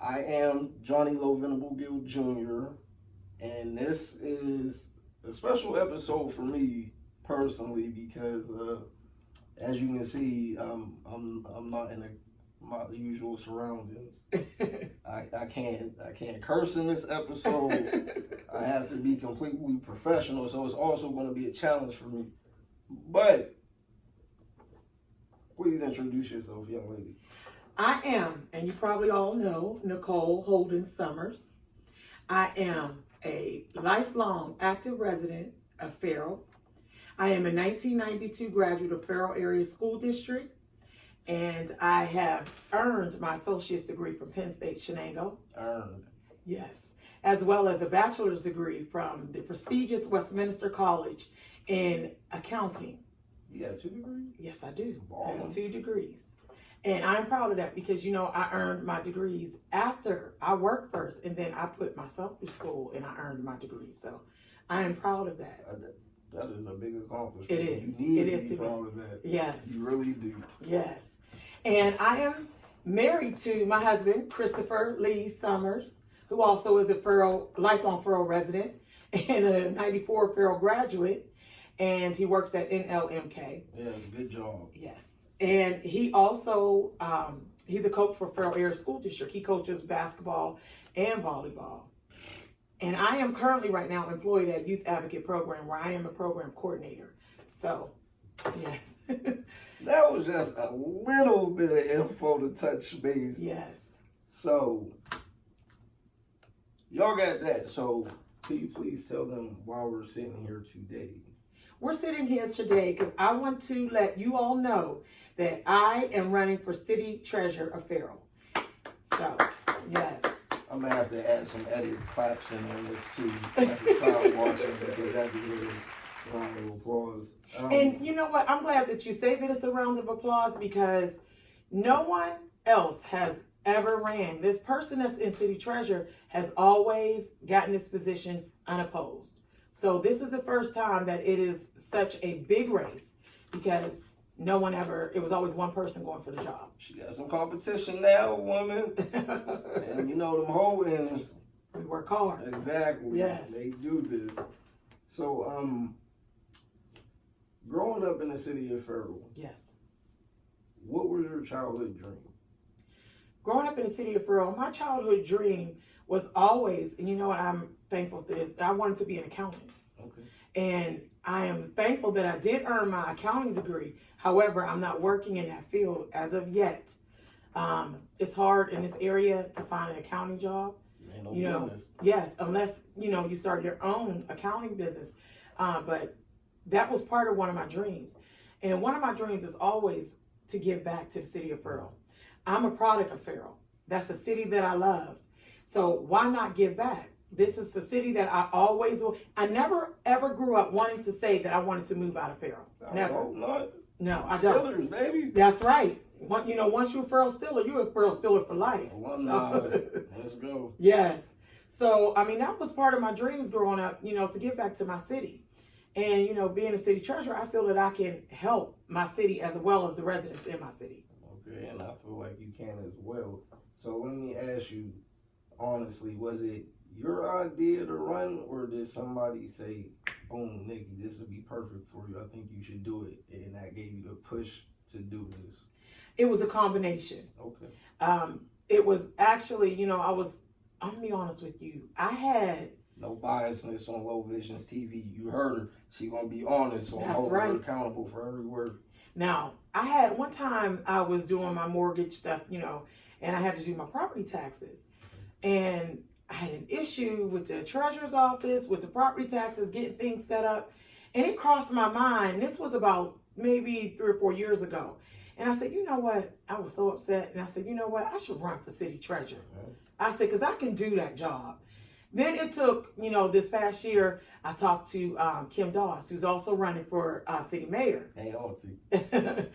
I am Johnny Low Venable Gill Jr. and this is a special episode for me personally because, as you can see, I'm not in my usual surroundings. I can't curse in this episode. I have to be completely professional, so it's also going to be a challenge for me. But please introduce yourself, young lady. I am, and you probably all know, Nicole Holden Summers. I am a lifelong active resident of FARRELL. I am a 1992 graduate of FARRELL Area School District, and I have earned my associate's degree from Penn State Shenango. Earned. Yes, as well as a bachelor's degree from the prestigious Westminster College in accounting. You got 2 degrees? Yes, I do. I Wow. have 2 degrees. And I'm proud of that because, I earned my degrees after I worked first, and then I put myself through school and I earned my degrees. So I am proud of that. That is a big accomplishment. It is. You need It to is be to me. proud of that. Yes. You really do. Yes. And I am married to my husband, Christopher Lee Summers, who also is a lifelong FARRELL resident and a 94 FARRELL graduate. And he works at NLMK. Yes, good job. Yes. And he also, he's a coach for FARRELL Area School District. He coaches basketball and volleyball. And I am currently right now employed at Youth Advocate Program where I am a program coordinator. So, yes. That was just a little bit of info to touch base. Yes. So, y'all got that. So, can you please tell them why we're sitting here today? We're sitting here today because I want to let you all know that I am running for City Treasurer of FARRELL. So, yes. I'm going to have to add some edit claps in on this too. Like the crowd watching because that'd be really a round of applause. And you know what? I'm glad that you say that it's a round of applause because no one else has ever ran. This person that's in City Treasurer has always gotten this position unopposed. So this is the first time that it is such a big race because no one ever, it was always one person going for the job. She got some competition now, woman. And you know them Holdens. We work hard. Exactly. Yes. They do this. So, growing up in the city of FARRELL, Yes. what was your childhood dream? Growing up in the city of FARRELL, my childhood dream was always, and you know what, I'm thankful for this, I wanted to be an accountant. Okay. And I am thankful that I did earn my accounting degree. However, I'm not working in that field as of yet. It's hard in this area to find an accounting job. Ain't no business. Yes, unless, you start your own accounting business. But that was part of one of my dreams. And one of my dreams is always to give back to the city of FARRELL. I'm a product of FARRELL. That's a city that I love. So why not give back? This is a city that I always will. I never ever grew up wanting to say that I wanted to move out of FARRELL. Never. Hope not. No, I don't. Steelers, baby. That's right. Once you're a FARRELL Steeler, you're a FARREL Steeler for life. Let's go. Yes. So, that was part of my dreams growing up, to give back to my city. And, being a city treasurer, I feel that I can help my city as well as the residents in my city. Okay, and I feel like you can as well. So let me ask you, honestly, was it your idea to run, or did somebody say, boom, Nikki, this would be perfect for you, I think you should do it, and that gave you the push to do this? It was a combination. Okay. It was actually, I'm gonna be honest with you, I had no biasness on LoVIZIONZTV. You heard her. She gonna be honest, so That's hold right. her accountable for every word. Now, I had one time I was doing my mortgage stuff, and I had to do my property taxes. And I had an issue with the treasurer's office, with the property taxes, getting things set up. And it crossed my mind. This was about maybe 3 or 4 years ago. And I said, you know what? I was so upset. And I said, you know what? I should run for city treasurer. Okay. I said, because I can do that job. Then it took, this past year, I talked to Kim Doss, who's also running for city mayor. Hey, Auntie. I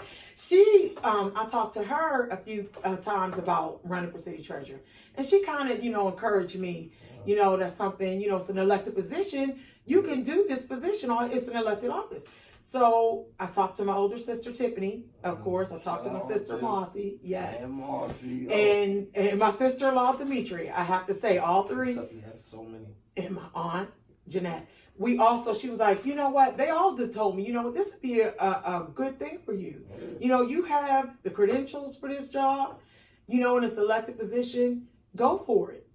talked to her a few times about running for city treasurer. And she kind of, encouraged me, that's something, it's an elected position. You can do this position, or it's an elected office. So I talked to my older sister Tiffany, of course. I talked to my sister Mossy, yes, and Mossy, and my sister-in-law Dimitri. I have to say, all three. Yes, so many. And my aunt Jeanette. We also, she was like, you know what? They all told me, you know what? This would be a good thing for you. You know, you have the credentials for this job. You know, in a selected position, go for it.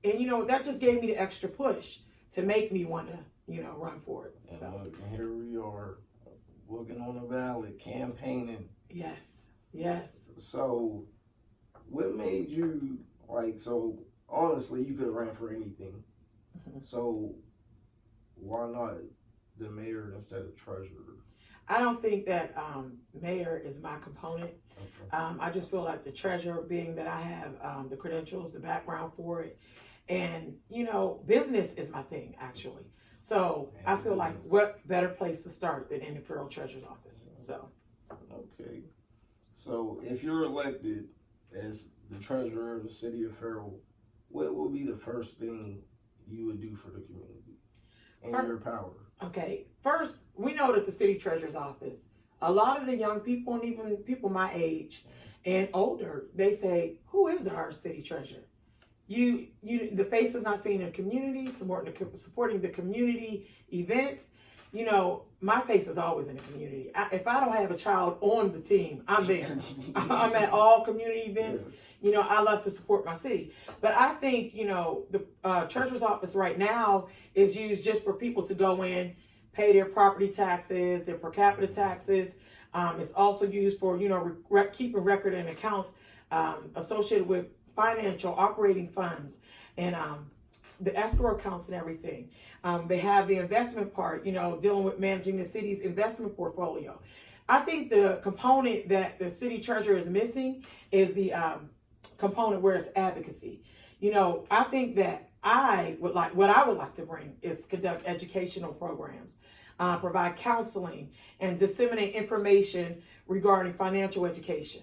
And you know, that just gave me the extra push to make me want to, you know, run for it. And So look, and here we are, looking on the ballot, campaigning. yes, yes. So, what made you, like, so, honestly, you could have ran for anything. Mm-hmm. So, why not the mayor instead of treasurer? I don't think that mayor is my component. Okay. I just feel like the treasurer, being that I have the credentials, the background for it, and you know, business is my thing actually. So I feel like what better place to start than in the FARRELL Treasurer's office. So Okay. So if you're elected as the treasurer of the city of FARRELL, what will be the first thing you would do for the community in your power? Okay, first, we know that the city treasurer's office, a lot of the young people and even people my age and older, they say, who is our city treasurer? The face is not seen in the community, supporting the community events. You know, my face is always in the community. If I don't have a child on the team, I'm there. I'm at all community events. You know, I love to support my city. But I think, you know, the treasurer's office right now is used just for people to go in, pay their property taxes, their per capita taxes. It's also used for, you know, keeping record and accounts associated with financial operating funds and the escrow accounts and everything. They have the investment part, you know, dealing with managing the city's investment portfolio. I think the component that the city treasurer is missing is the component where it's advocacy. You know, I think that what I would like to bring is conduct educational programs, provide counseling, and disseminate information regarding financial education,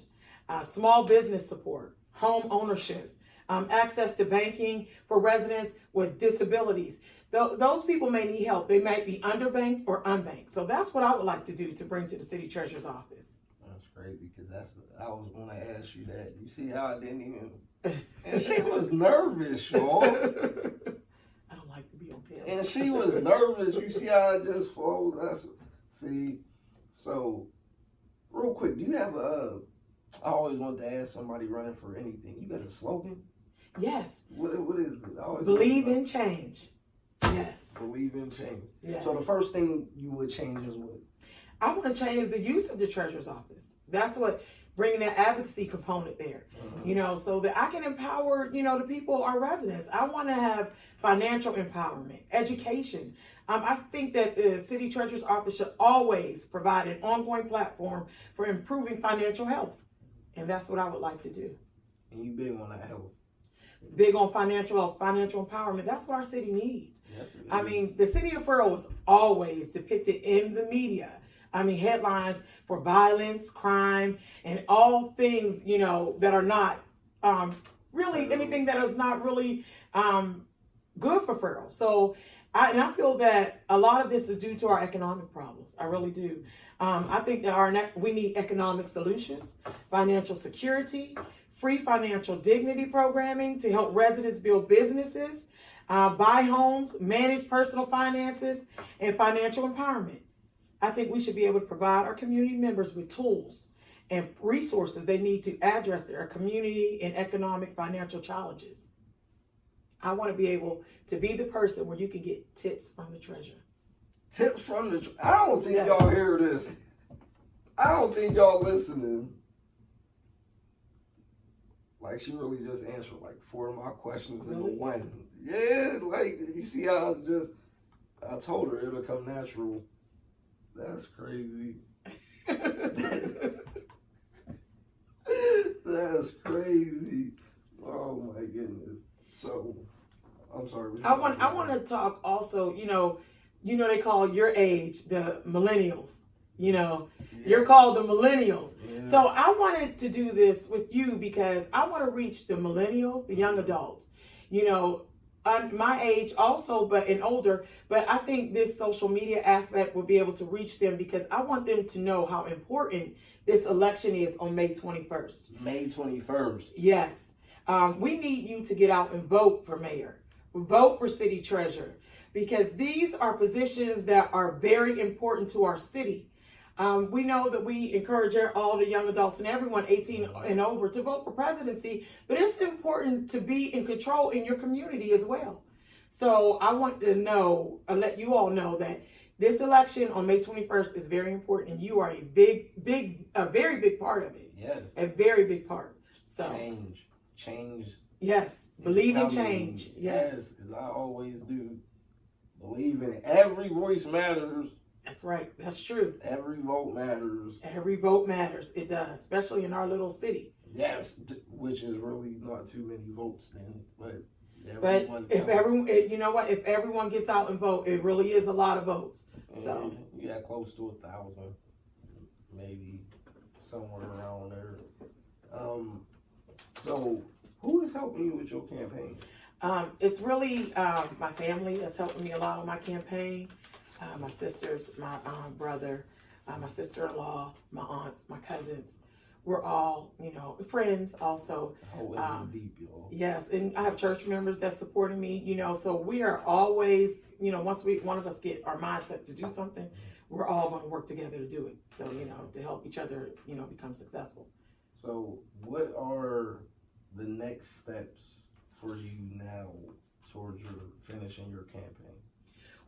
small business support, home ownership, access to banking for residents with disabilities. Those people may need help. They might be underbanked or unbanked. So that's what I would like to do to bring to the city treasurer's office. That's crazy because I was going to ask you that. You see how I didn't even. And she was nervous, y'all. I don't like to be on camera. And she was nervous. You see how I just flowed? See. So, real quick, do you have I always want to ask somebody running for anything. You got a slogan? Yes. What is it? Believe in change. Yes. Believe in change. Yes. So the first thing you would change is what? I want to change the use of the treasurer's office. That's what, bringing that advocacy component there, you know, so that I can empower, you know, the people, our residents. I want to have financial empowerment, education. I think that the city treasurer's office should always provide an ongoing platform for improving financial health. And that's what I would like to do. And you big on that health. Big on financial empowerment. That's what our city needs. Yes, it is. I mean, the city of FARRELL is always depicted in the media. I mean, headlines for violence, crime, and all things, you know, that are not really anything that is not really good for FARRELL. So, I feel that a lot of this is due to our economic problems. I really do. I think that we need economic solutions, financial security, free financial dignity programming to help residents build businesses, buy homes, manage personal finances, and financial empowerment. I think we should be able to provide our community members with tools and resources they need to address their community and economic financial challenges. I want to be able to be the person where you can get tips from the treasurer. Tips from the I don't think y'all hear this. I don't think y'all listening. Like, she really just answered like 4 of my questions in one. Yeah, like, you see how I told her it'll come natural. That's crazy. That's crazy. Oh my goodness. So, I'm sorry. I want to talk also, you know, they call your age the millennials. You know, you're called the millennials. Yeah. So I wanted to do this with you because I want to reach the millennials, the young adults. You know, my age also, but and older. But I think this social media aspect will be able to reach them because I want them to know how important this election is on May 21st. May 21st. Yes. We need you to get out and vote for mayor, vote for city treasurer, because these are positions that are very important to our city. We know that we encourage all the young adults and everyone 18 and over to vote for presidency, but it's important to be in control in your community as well. So I want to know, let you all know that this election on May 21st is very important, and you are a very big part of it. Yes. A very big part. So Change. Yes. Believe in change. Yes. Because I always do believe in it. Every voice matters. That's right. That's true. Every vote matters. Every vote matters. It does, especially in our little city. Yes, which is really not too many votes then, but if everyone, you know what, if everyone gets out and vote, it really is a lot of votes. So you got close to 1,000, maybe somewhere around there. So who is helping you with your campaign? It's really my family that's helping me a lot on my campaign. My sisters, my brother, my sister-in-law, my aunts, my cousins. We're all, friends also. Deep, y'all. Yes, and I have church members that's supporting me, so we are always, once one of us get our mindset to do something, we're all going to work together to do it. So, to help each other, become successful. So what are the next steps for you now towards finishing your campaign?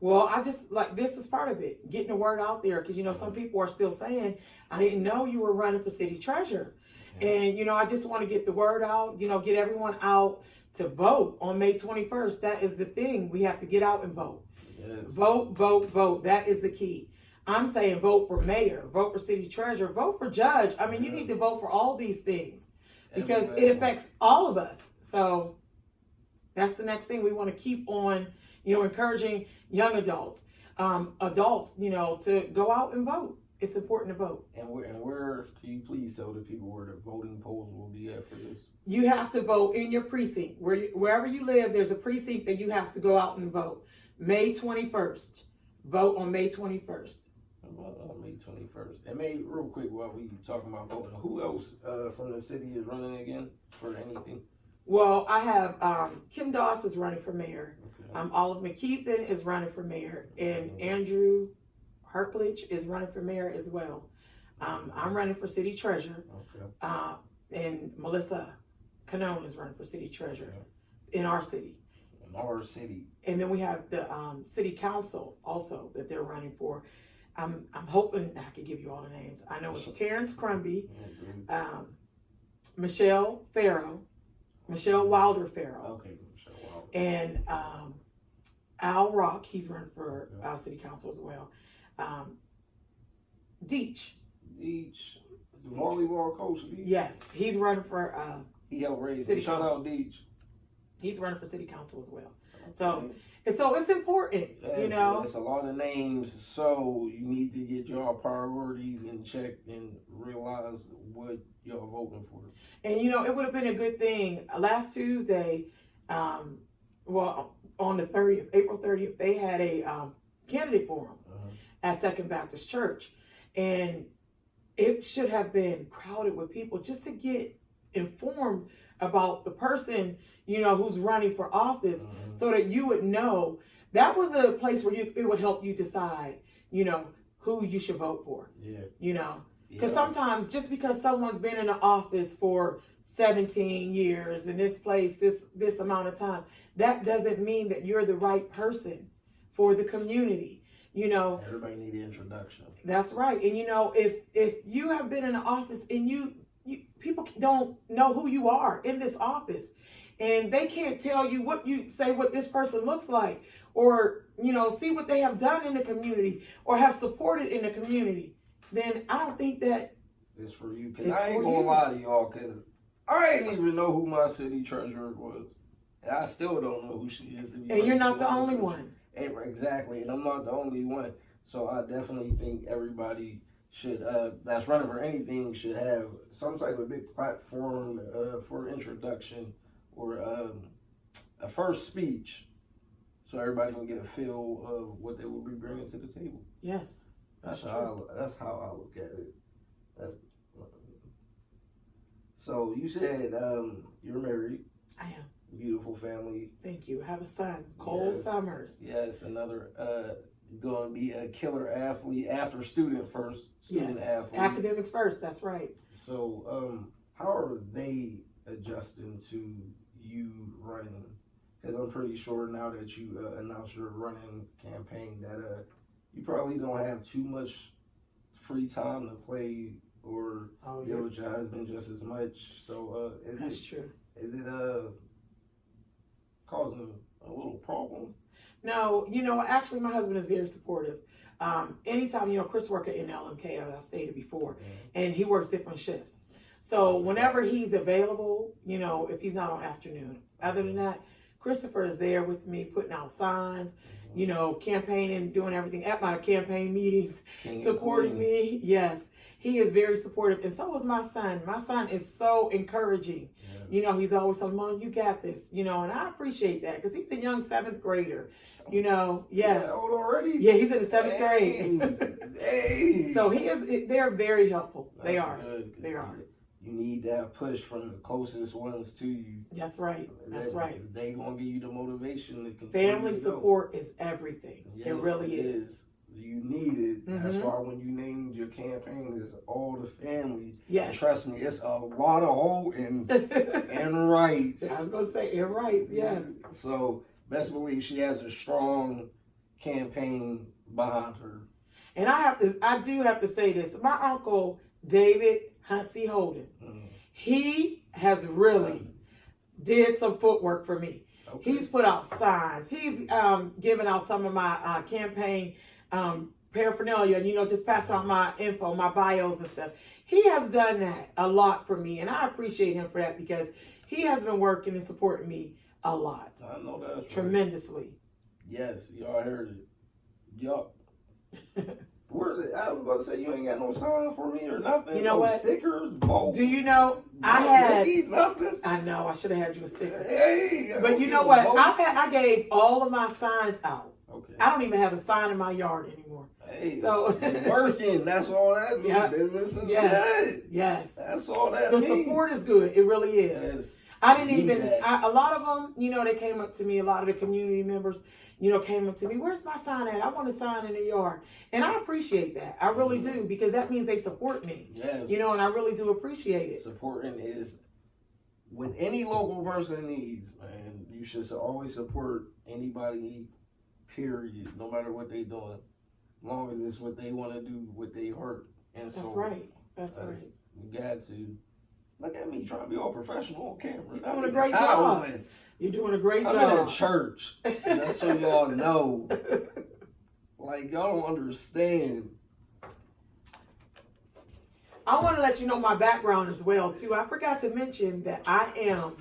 Well, I just this is part of it, getting the word out there, because some people are still saying, I didn't know you were running for city treasurer. Yeah. And I just want to get the word out, get everyone out to vote on May 21st. That is the thing. We have to get out and vote. Yes. Vote. That is the key. I'm saying vote for mayor, vote for city treasurer, vote for judge. I mean, you need to vote for all these things because it affects all of us. So that's the next thing we want to keep on, encouraging young adults, to go out and vote. It's important to vote. And where can you please tell the people where the voting polls will be at for this? You have to vote in your precinct. Wherever you live, there's a precinct that you have to go out and vote. May 21st. Vote on May 21st. May 21st. And real quick while we talking about voting, who else from the city is running again for anything? Well, I have Kim Doss is running for mayor. Okay. Olive McKeithen is running for mayor, and Andrew Herklich is running for mayor as well. I'm running for city treasurer, and Melissa Canone is running for city treasurer in our city. And then we have the city council also that they're running for. I'm hoping I can give you all the names. I know it's Terrence Crumby, Michelle Wilder Farrell. Okay, Michelle Wilder. And Al Rock, he's running for city council as well. Deech, the volleyball coach. Yes, he's running for he helped raise city shout council. Out Deech. He's running for city council as well. So it's important, It's a lot of names, so you need to get your priorities in check and realize what you're voting for. And it would have been a good thing. Last Tuesday, on the 30th, April 30th, they had a candidate forum at Second Baptist Church, and it should have been crowded with people just to get informed about the person who's running for office, so that you would know. That was a place where it would help you decide, who you should vote for. Because sometimes just because someone's been in the office for 17 years in this place, this amount of time, that doesn't mean that you're the right person for the community. Everybody need an introduction. That's right. And if you have been in the office and you people don't know who you are in this office, and they can't tell you what this person looks like, or see what they have done in the community or have supported in the community, then I don't think that it's for you. Because I ain't gonna lie to y'all, because I ain't even know who my city treasurer was, and I still don't know who she is. And you're not the only one. Exactly, and I'm not the only one. So I definitely think everybody should that's running for anything should have some type of big platform for introduction, or a first speech, so everybody can get a feel of what they will be bringing to the table. Yes. That's how I look at it. So you said you're married. I am. Beautiful family. Thank you. I have a son, Cole Summers. Yes, another going to be a killer athlete after student first. Student athlete. Academics first. That's right. So how are they adjusting to you running? Because I'm pretty sure now that you announced your running campaign that you probably don't have too much free time to play or deal with your husband just as much. So that's true. Is it causing a little problem? No, actually my husband is very supportive. Anytime, Chris works at LMK, as I stated before, and he works different shifts. So whenever he's available, if he's not on afternoon, other than that, Christopher is there with me, putting out signs, campaigning, doing everything at my campaign meetings, supporting me. Yes, he is very supportive. And so is my son. My son is so encouraging. Yes. He's always telling, Mom, you got this, and I appreciate that because he's a young 7th grader, yes. Yeah, old already? Yeah, he's in the 7th grade. Hey. So they're very helpful. They are. Good. They are. You need that push from the closest ones to you. That's right. That's right. They gonna give you the motivation to continue. Family support is everything. Yes, it really is. You need it. Mm-hmm. That's why when you named your campaign, it's all the family. Yes. And trust me, it's a lot of Holdens and rights. I was gonna say and rights. Yes. So best believe she has a strong campaign behind her. And I do have to say this. My uncle David Huntsy Holden, he has really did some footwork for me. Okay. He's put out signs. He's given out some of my campaign paraphernalia, just passing out my info, my bios and stuff. He has done that a lot for me, and I appreciate him for that because he has been working and supporting me a lot. I know that's tremendously. Right. Yes, y'all heard it. Y'all. I was about to say, you ain't got no sign for me or nothing. You know what? Stickers, both. Do you know, I had... nothing. I know, I should have had you a sticker. Hey, but you know what? I gave all of my signs out. Okay. I don't even have a sign in my yard anymore. Hey, so working, that's all that means. Yep. Business is good. Yes. That's all that means. The support is good. It really is. Yes. I didn't even, a lot of them, they came up to me, a lot of the community members, came up to me, where's my sign at? I want a sign in the yard. And I appreciate that. I really do, because that means they support me. Yes. And I really do appreciate it. Supporting is, with any local person needs, man, you should always support anybody, period, no matter what they doing. As long as it's what they want to do with their heart and soul. That's right. That's right. You got to. Look at me trying to be all professional on camera. You're doing a great job. You're doing a great job. I'm in a church. That's so y'all know. Like, y'all don't understand. I want to let you know my background as well, too. I forgot to mention that I am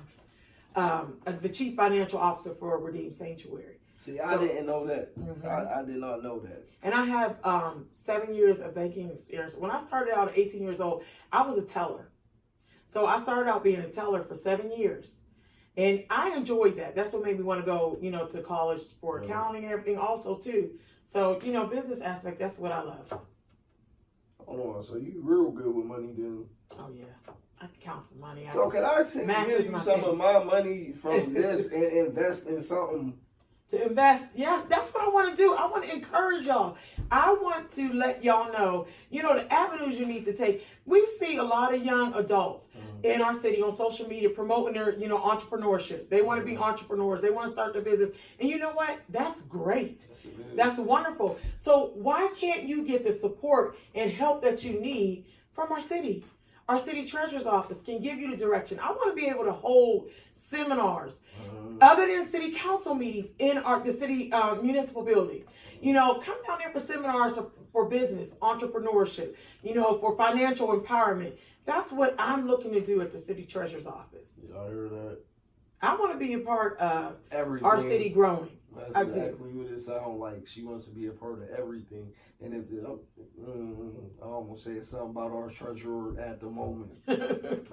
the Chief Financial Officer for Redeemed Sanctuary. See, I didn't know that. Mm-hmm. I did not know that. And I have 7 years of banking experience. When I started out at 18 years old, I was a teller. So I started out being a teller for 7 years. And I enjoyed that. That's what made me want to go, to college for accounting and everything also, too. So, business aspect, that's what I love. Hold on. So you real good with money, then? Oh, yeah. I can count some money. So can I give you some of my money from this and invest in something? To invest, yeah, that's what I want to do. I want to encourage y'all. I want to let y'all know, the avenues you need to take. We see a lot of young adults in our city on social media promoting their, entrepreneurship. They want to be entrepreneurs. They want to start their business. And you know what? That's great. Yes, that's wonderful. So why can't you get the support and help that you need from our city? Our city treasurer's office can give you the direction. I want to be able to hold seminars other than city council meetings in the city municipal building. Come down there for seminars for business, entrepreneurship, for financial empowerment. That's what I'm looking to do at the city treasurer's office. Y'all hear that? I want to be a part of Everything. our city growing. That's I exactly what it sounds like. She wants to be a part of everything. And if I almost said something about our treasurer at the moment.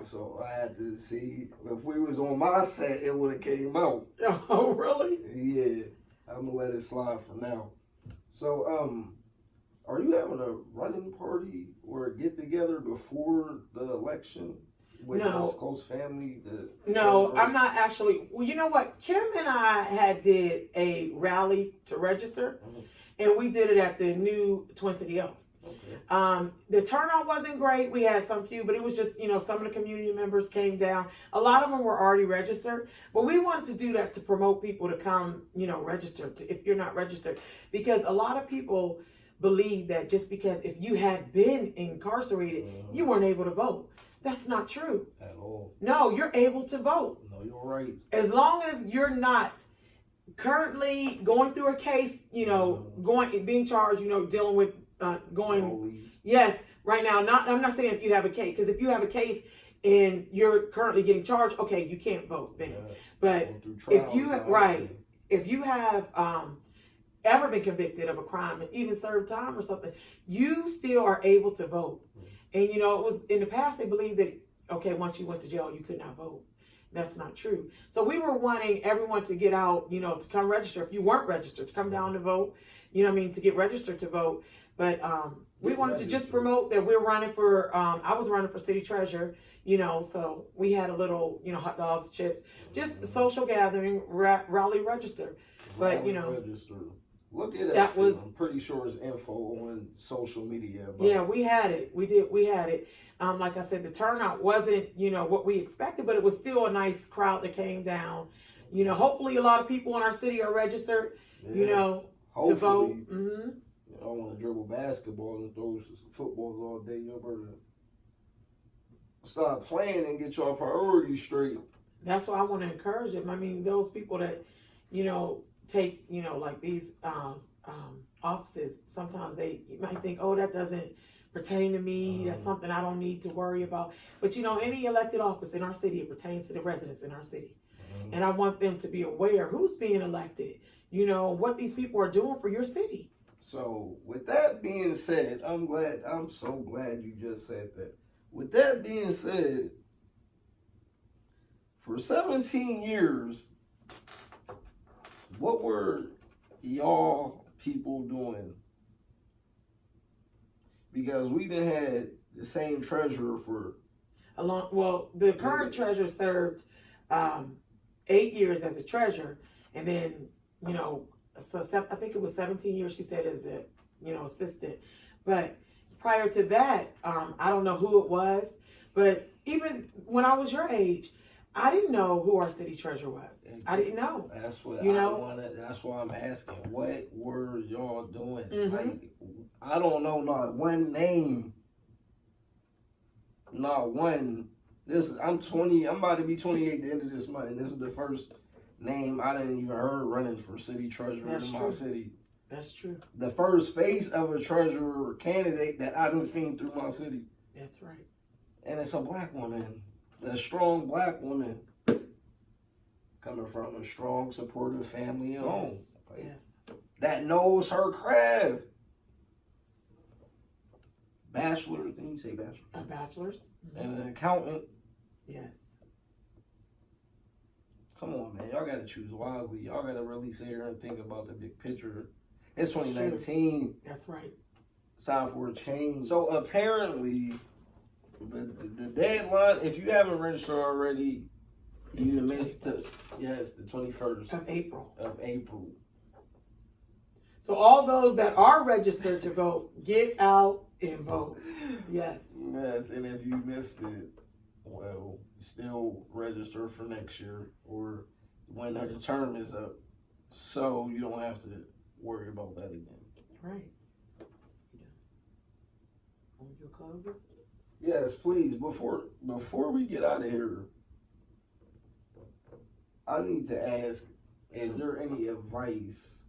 So I had to see if we was on my set, it would have came out. Oh, really? Yeah, I'm gonna let it slide for now. So are you having a running party or a get together before the election? With this close family? No, I'm not actually. Well, you know what? Kim and I did a rally to register, and we did it at the new Twin City Oaks. Okay. The turnout wasn't great. We had some few, but it was just, some of the community members came down. A lot of them were already registered, but we wanted to do that to promote people to come, register if you're not registered, because a lot of people believe that just because if you had been incarcerated, you weren't able to vote. That's not true. At all. No, you're able to vote. No, you're right. As long as you're not currently going through a case, being charged, dealing with going. Yes, right now. I'm not saying if you have a case, because if you have a case and you're currently getting charged, okay, you can't vote then. Yeah. But if you have ever been convicted of a crime and even served time or something, you still are able to vote. And, it was in the past, they believed that, okay, once you went to jail, you could not vote. That's not true. So we were wanting everyone to get out, to come register. If you weren't registered, to come down to vote, to get registered to vote. But we wanted to just promote that we're running for, I was running for city treasurer, so we had a little, hot dogs, chips, just a social gathering, rally register. But, register. Look at it. I'm pretty sure it's info on social media. Yeah, we had it. We had it. Like I said, the turnout wasn't, what we expected, but it was still a nice crowd that came down. Hopefully a lot of people in our city are registered, to vote. Mm-hmm. I want to dribble basketball and throw footballs all day. You better start playing and get your priorities straight. That's why I want to encourage them. I mean, those people that, take, like these offices, sometimes you might think, oh, that doesn't pertain to me. That's something I don't need to worry about. But, any elected office in our city, it pertains to the residents in our city. And I want them to be aware who's being elected, what these people are doing for your city. So with that being said, I'm so glad you just said that. With that being said, for 17 years, what were y'all people doing? Because we done had the same treasurer for the current treasurer served 8 years as a treasurer, and then so I think it was 17 years she said as a assistant. But prior to that, I don't know who it was, but even when I was your age, I didn't know who our city treasurer was. I didn't know. That's what that's why I'm asking. What were y'all doing? Mm-hmm. Like, I don't know not one name. Not one. I'm 20. I'm about to be 28 at the end of this month, and this is the first name I didn't even heard running for city treasurer in my city. That's true. The first face of a treasurer candidate that I done seen through my city. That's right. And it's a black woman. A strong black woman coming from a strong, supportive family and home. Yes. That knows her craft. Bachelor's, didn't you say bachelor? A bachelor's. Mm-hmm. And an accountant. Yes. Come on, man. Y'all got to choose wisely. Y'all got to really sit here and think about the big picture. It's 2019. That's right. It's time for a change. So apparently, the deadline, if you haven't registered already, you missed the 21st of April. So all those that are registered to vote, get out and vote. Yes. Yes, and if you missed it, well, still register for next year or when the term is up, so you don't have to worry about that again. Right. Want you to close it? Yes, please. Before we get out of here, I need to ask, is there any advice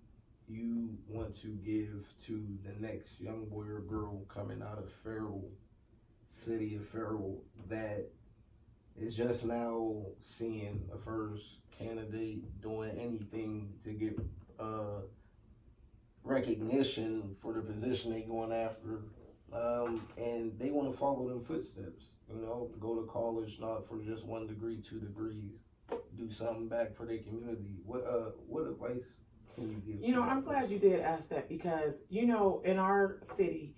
you want to give to the next young boy or girl coming out of Farrell, city of Farrell, that it's just now seeing a first candidate doing anything to get recognition for the position they going after. And they want to follow them footsteps, you know, go to college not for just 1 degree, 2 degrees, do something back for their community. What advice can you give? You know, I'm glad you did ask that because, you know, in our city,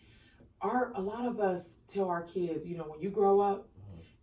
a lot of us tell our kids, you know, when you grow up,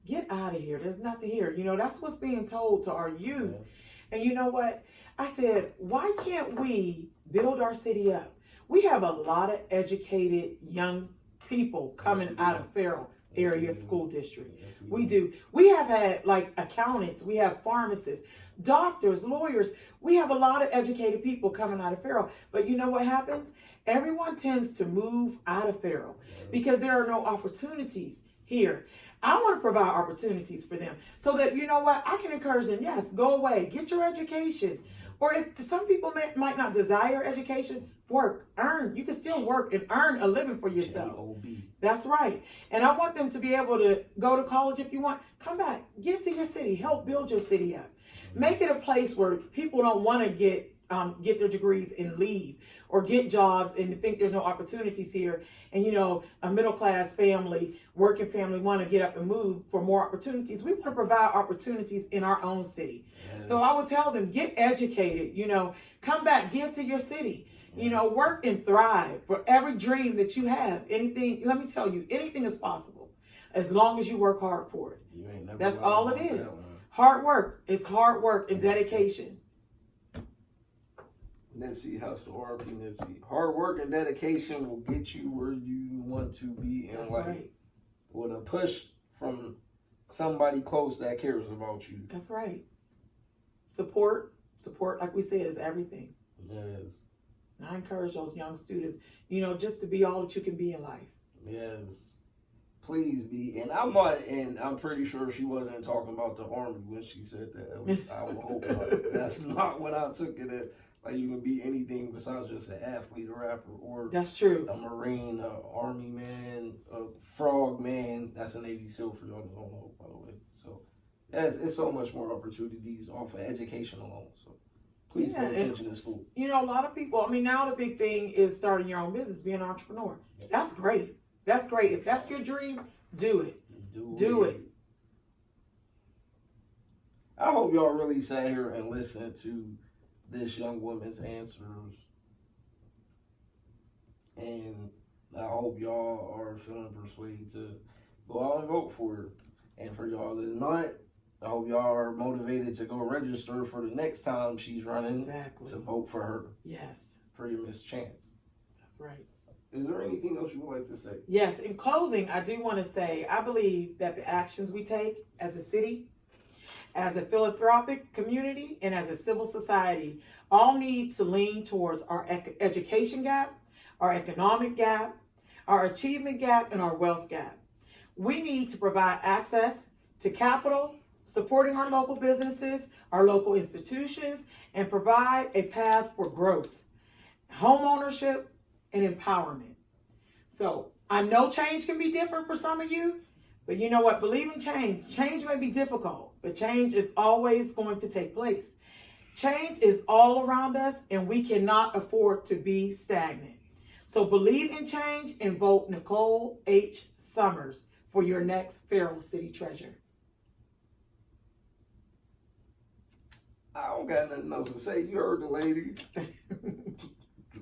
get out of here. There's nothing here. You know, that's what's being told to our youth. Yeah. And you know what? I said, why can't we build our city up? We have a lot of educated young people coming out of FARRELL area school district. Yes, we do. We have had like accountants, we have pharmacists, doctors, lawyers. We have a lot of educated people coming out of FARRELL. But you know what happens? Everyone tends to move out of FARRELL because there are no opportunities here. I want to provide opportunities for them so that, you know what, I can encourage them. Yes, go away, get your education. Or if some people might not desire education, work, earn. You can still work and earn a living for yourself. J-O-B. That's right. And I want them to be able to go to college if you want. Come back, give to your city, help build your city up. Make it a place where people don't want to get their degrees and leave, or get jobs and think there's no opportunities here. And you know, a middle class family, working family want to get up and move for more opportunities. We want to provide opportunities in our own city. Yes. So I would tell them, get educated, you know, come back, give to your city, you know, work and thrive for every dream that you have. Anything, let me tell you, anything is possible as long as you work hard for it. That's all it is. Hard work. It's hard work and dedication. Nipsey Hussle, RP Nipsey. Hard work and dedication will get you where you want to be in life. Right. With a push from somebody close that cares about you. That's right. Support, like we said, is everything. Yes. And I encourage those young students, you know, just to be all that you can be in life. Yes. Please be. And I'm not, and I'm pretty sure she wasn't talking about the Army when she said that. At least I would hope not. That's not what I took it as. Like, you can be anything besides just an athlete, a rapper, or that's true. A Marine, a Army man, a frog man. That's a Navy SEAL for y'all that don't know, by the way. So, it's so much more opportunities off of education alone. So, please pay attention in school. You know, a lot of people, I mean, now the big thing is starting your own business, being an entrepreneur. Yes. That's great. That's great. If that's your dream, do it. Do it. I hope y'all really sat here and listened to this young woman's answers, and I hope y'all are feeling persuaded to go out and vote for her. And for y'all that not, I hope y'all are motivated to go register for the next time she's running to vote for her. Yes. For your missed chance. That's right. Is there anything else you would like to say? Yes. In closing, I do want to say I believe that the actions we take as a city, as a philanthropic community, and as a civil society all need to lean towards our education gap, our economic gap, our achievement gap, and our wealth gap. We need to provide access to capital, supporting our local businesses, our local institutions, and provide a path for growth, home ownership, and empowerment. So I know change can be different for some of you, but you know what? Believe in change. Change may be difficult, but change is always going to take place. Change is all around us, and we cannot afford to be stagnant. So believe in change and vote Nicole H. Summers for your next FARRELL City Treasurer. I don't got nothing else to say. You heard the lady.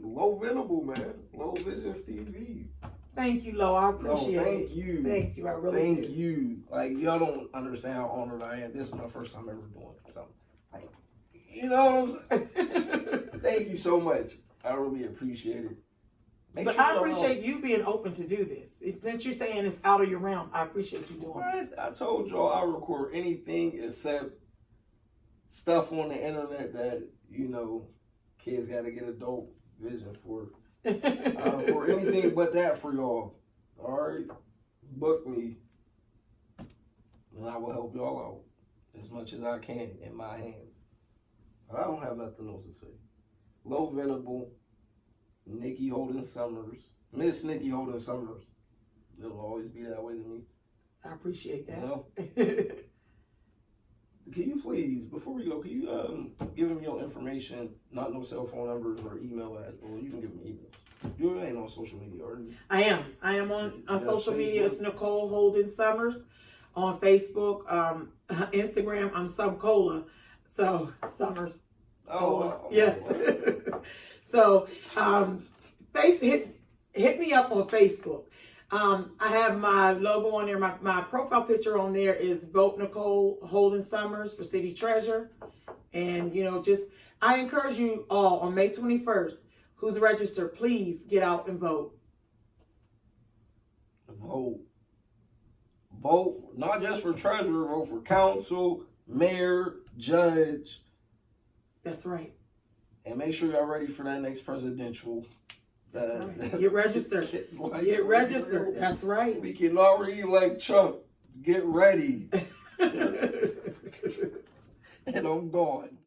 Low Venable, man. LoVIZIONZTV. Thank you, Lo. I appreciate it. Thank you. Thank you. I really do. Thank you. Like, y'all don't understand how honored I am. This is my first time ever doing something. Like, you know what I'm saying? Thank you so much. I really appreciate it. But I appreciate you being open to do this. Since you're saying it's out of your realm, I appreciate you doing this. I told y'all I record anything except stuff on the internet that, you know, kids got to get adult vision for. I record anything but that for y'all. All right? Book me. And I will help y'all out as much as I can in my hands. But I don't have nothing else to say. Low Venable, Nikki Holden Summers, Miss Nikki Holden Summers. It'll always be that way to me. I appreciate that. You know? can you please, before we go, can you give him your information, not no cell phone numbers or email address, or you can give him emails. You ain't on social media, are you? I am on social media. Facebook? It's Nicole Holden Summers on Facebook, Instagram. I'm some cola, so Summers. Oh, Yes. So, hit me up on Facebook. I have my logo on there. My profile picture on there is Vote Nicole Holden Summers for City Treasurer. And, I encourage you all on May 21st, who's registered, please get out and vote. Vote, not just for treasurer, vote for council, mayor, judge. That's right. And make sure y'all ready for that next presidential. That's right. Get registered. Get registered. That's right. We can already elect Trump. Get ready. And I'm gone.